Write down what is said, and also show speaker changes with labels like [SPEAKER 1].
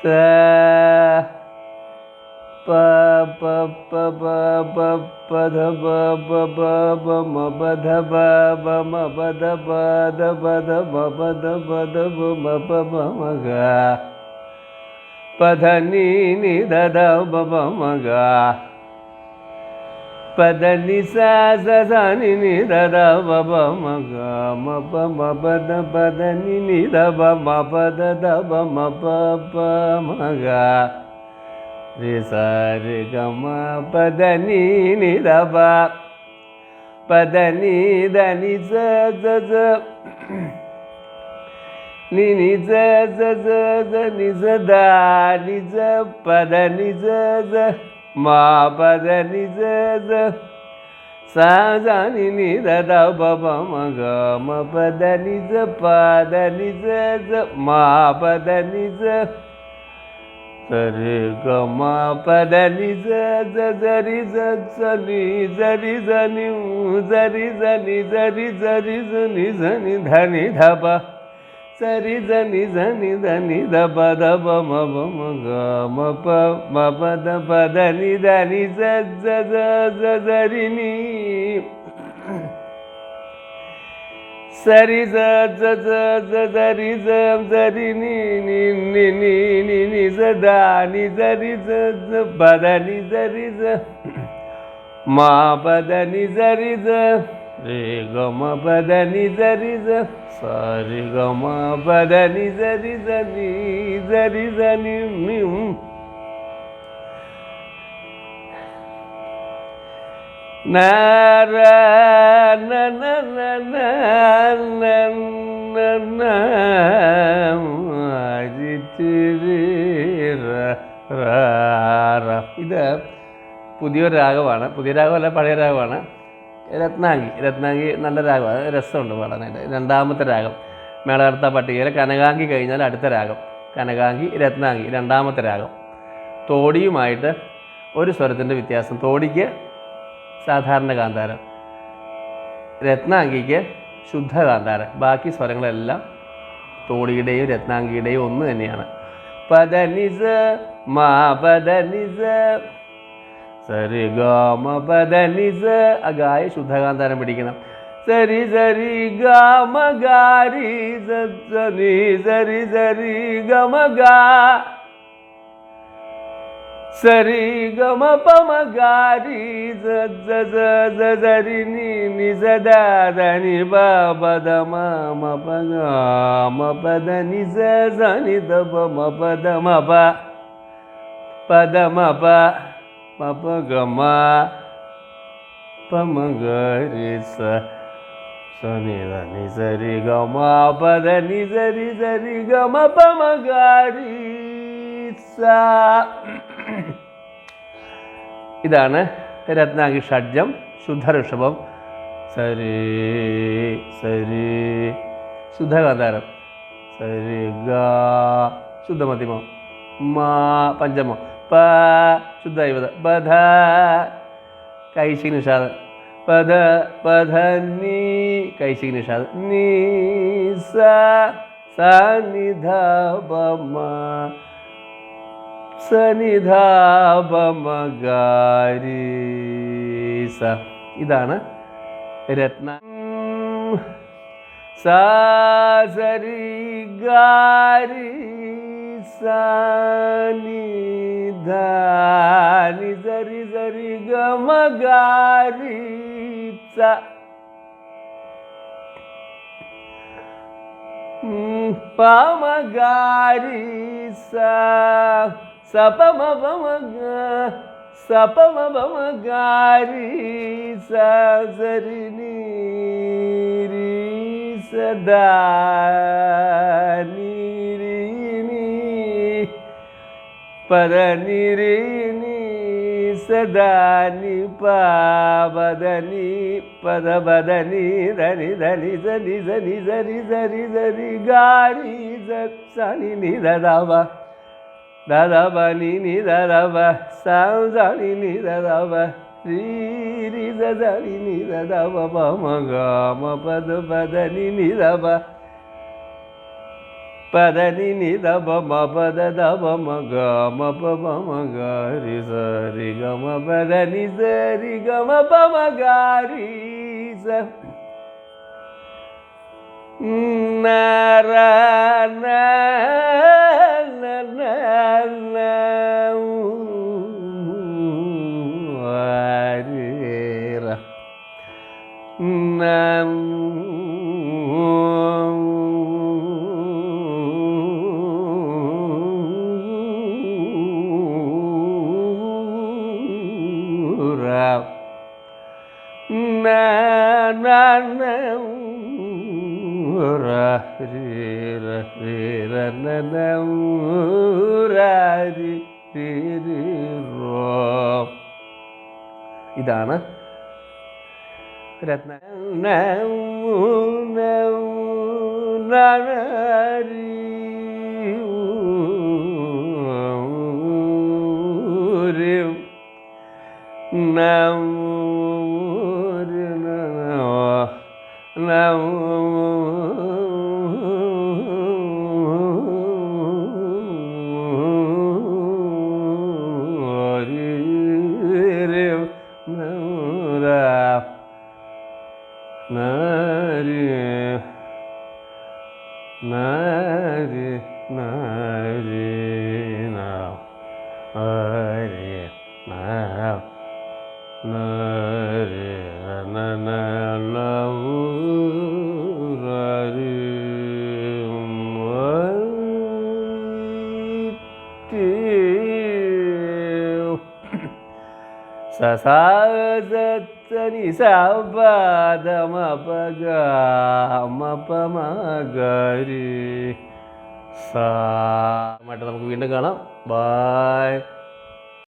[SPEAKER 1] ത പ പ പ പ പ പ ധ പ പ പ പ മ പ ധ പ പ മ പ ധ പ ധ പ ധ മ പ ധ പ ധ പ മ പ മ മ ഗ പ ധ നീ നി ധ ധ പ പ മ ഗ പ ധ നി സ സ സ നി നി ധ ധ പ പ മ ഗ മ പ മ പ ധ പ ധ നി നി ധ പ മ പ ധ ധ പ മ പ പ മ ഗ രി സ രി ഗ മ പ ധ നി നി ധ പ പ ധ നി ധ നി സ സ സ നി നി സ സ സ സ നി സ ധ നി സ പ ധ നി സ സ മ പ ധ നി സ സ സ സ നി നി ധ ധ പ പ മ ഗ മ പ ധ നി സ പ ധ നി സ സ മ പ ധ നി സ സ രി ഗ മ പ ധ നി സ സ സ രി സ സ നി സ രി സ നി സ രി സ നി സ രി സ രി സ നി സ നി ധ നി ധ പ സ രി സ നി സ നി ധ നി ധ പ ധ പ മ പ മ ഗ മ പ മ പ ധ പ ധ നി ധ നി സ സ സ സ സ രി നി സ രി സ സ സ സ സ രി സ സ രി നി നി നി നി നി നി സ ധ നി സ രി സ സ പ ധ നി സ രി സ മ പ ധ നി സ രി സ രി ഗ മ പ ധ നി സ രി സ സ രി ഗ മ പ ധ നി സ രി സ നി സ രി സ നി നി ന റ ന ന ന ന ന ന ന രി തി രി റ റ റ. ഇത് പുതിയൊരു രാഗമാണ്. പുതിയ രാഗമല്ല, പഴയ രാഗമാണ്. രത്നാംഗി നല്ല രാഗമാണ്. രസമുണ്ട് പാടാനായിട്ട്. രണ്ടാമത്തെ രാഗം മേളകർത്ത പട്ടികയിലെ കനകാംഗി കഴിഞ്ഞാൽ അടുത്ത രാഗം കനകാംഗി, രത്നാംഗി രണ്ടാമത്തെ രാഗം. തോടിയുമായിട്ട് ഒരു സ്വരത്തിൻ്റെ വ്യത്യാസം. തോടിക്ക് സാധാരണ കാന്താരം, രത്നാംഗിക്ക് ശുദ്ധ കാന്താരം. ബാക്കി സ്വരങ്ങളെല്ലാം തോടിയുടെയും രത്നാംഗിയുടെയും ഒന്ന് തന്നെയാണ്. പദ നിസ മ പദ നിസ സരി ഗ മ പദ നിസ. ആ ഗായ ശുദ്ധകാന്താരം പിടിക്കണം. സരി സരി ഗ മ ഗാരി സരി സരി സരി ഗ മ ഗ സരി ഗ മ പ മ ഗാരി സ സരി നി നി സ ധ ധ നി പ പ ധ മ മ പ ഗ മ പ ധ നി സ സ നി ധ പ മ പ ധ മ പ പ ധ മ പ മ പ ഗ മ പ മ ഗ രി സ സ നി ധ നി സ രി ഗ മ പ ധ നി സ രി സ രി ഗ മ പ മ ഗ രി സ. ഇതാണ് രത്നാംഗി ഷഡ്ജം, ശുദ്ധ ഋഷഭം. സരി സരി ശുദ്ധകാന്താരം, സരി ഗ ശുദ്ധമധ്യമം, മ പഞ്ചമം, പ ശുദ്ധ ഐവത, ബധ കൈശിക് നിഷാദം, പദ പധ നീ കൈശിക് നിഷാദം, നീ സ സ നി ധ പ മ സ നി ധ പ മ ഗ രി സ. ഇതാണ് രത്ന. സ സരി ഗ രി സ നി ധ നി സരി സരി ഗ മ ഗ രി സ. പ മ ഗ രി സ സ പ മ പ മ ഗ സ പ മ പ മ ഗ രി സ സരി നി രി സ ധ നി രി നി പദ നി രി നി സ ധ നി പ പദ നി പദ പദ നി ധ നി ധ നി സ നി സ നി സ രി സ രി സ രി ഗ രി സ സ നി നി ധ ധ പ ധ ധ പ നി നി ധ ധ പ സ സ നി നി ധ ധ പ രി രി സ സ നി നി ധ ധ പ പ മ ഗ മ പ ധ പ ധ നി നി ധ പ പദനി നിധപ മപദ ധപ മഗ മപ മഗാരി സരി ഗമ പദനി സരി ഗമ പമഗാരി സ നാരായണ ഇതാണ് രത്ന സസാനി സപദമപഗമപമഗരി സാമായിട്ട് നമുക്ക് വീണ്ടും കാണാം. ബൈ.